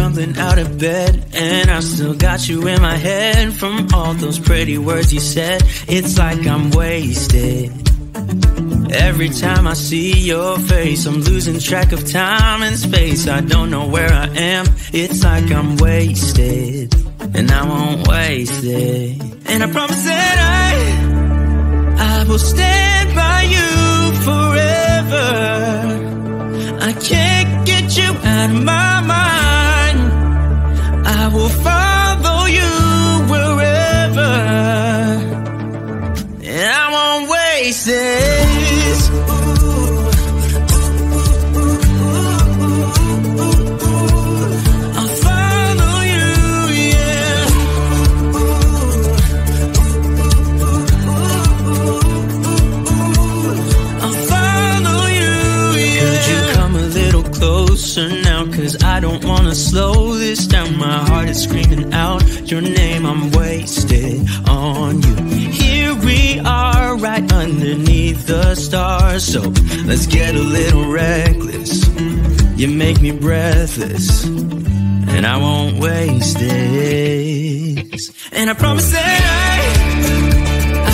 stumbling out of bed, and I still got you in my head from all those pretty words you said. It's like I'm wasted. Every time I see your face, I'm losing track of time and space. I don't know where I am. It's like I'm wasted, and I won't waste it. And I promise that I will stand by you forever. I can't get you out of my mind. I will follow you wherever, and I won't waste this. I'll follow you, yeah. I'll follow you, yeah. Could you come a little closer now? 'Cause I don't wanna slow this down. My heart is screaming out your name. I'm wasted on you. Here we are, right underneath the stars. So let's get a little reckless. You make me breathless, and I won't waste this. And I promise that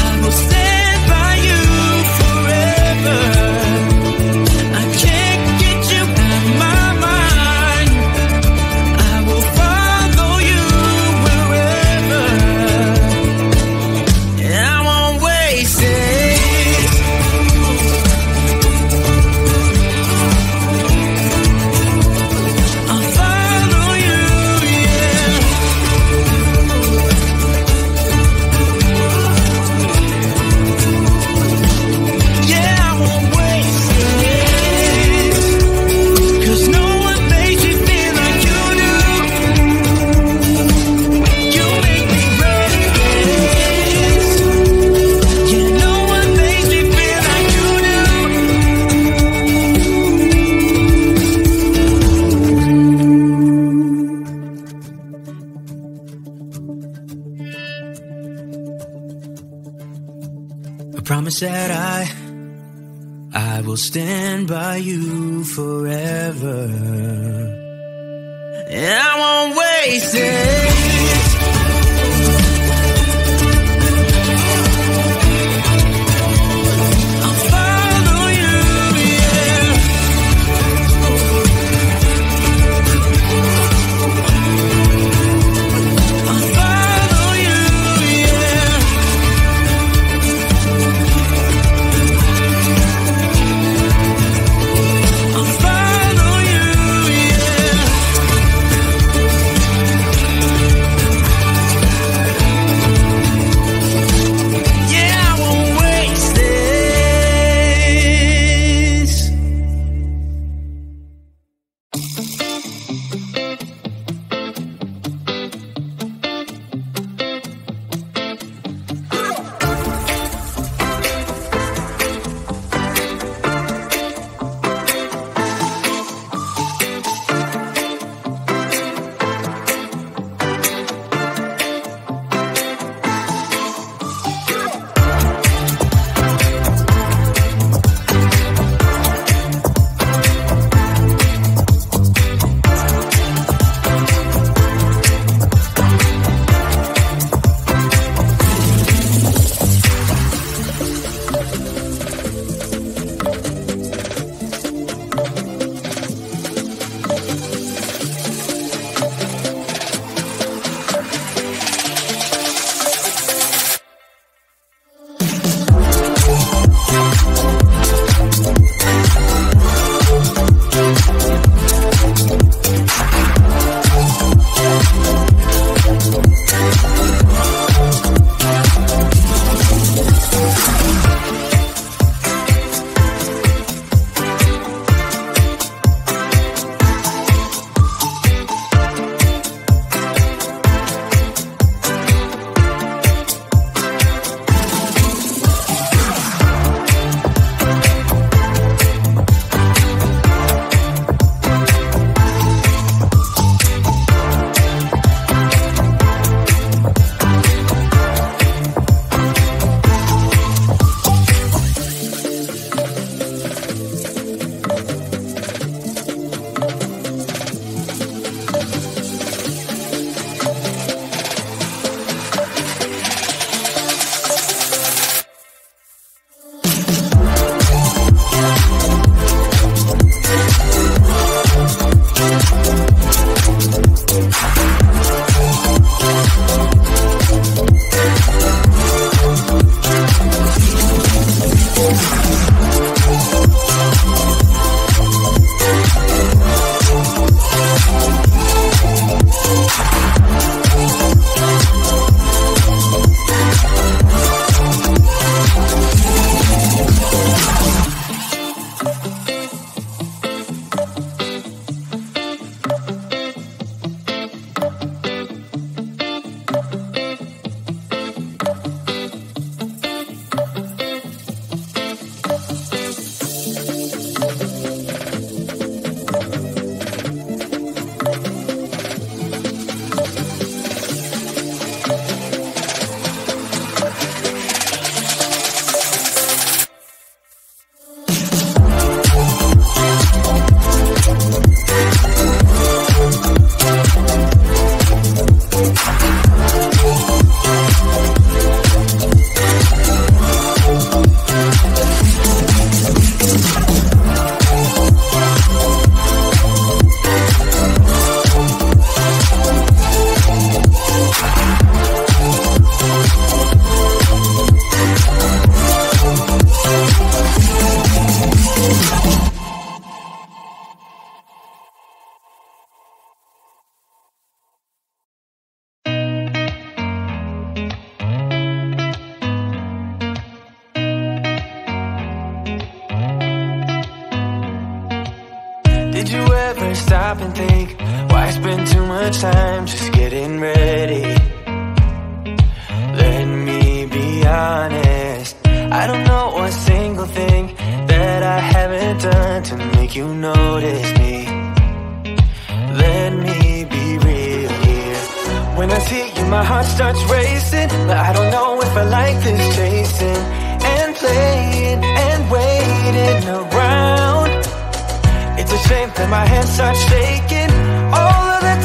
I will stand by you forever. I can't get you out of my mind. I will follow you wherever, and I won't waste it. I'll follow you, yeah. Yeah, I won't waste it. 'Cause no one makes me feel like you do. You make me restless. Yeah, no one makes me feel like you do. I promise that I will stand by you forever, and I won't waste it. I'll follow you, yeah. I'll follow you, yeah. I'll follow you, yeah. ever stop and think, why spend too much time just getting ready? Let me be honest, I don't know a single thing that I haven't done to make you notice me. Let me be real here. When I see you, my heart starts racing, but I don't know if I like this chasing and playing and waiting around. It's a shame that my hands start shaking all of the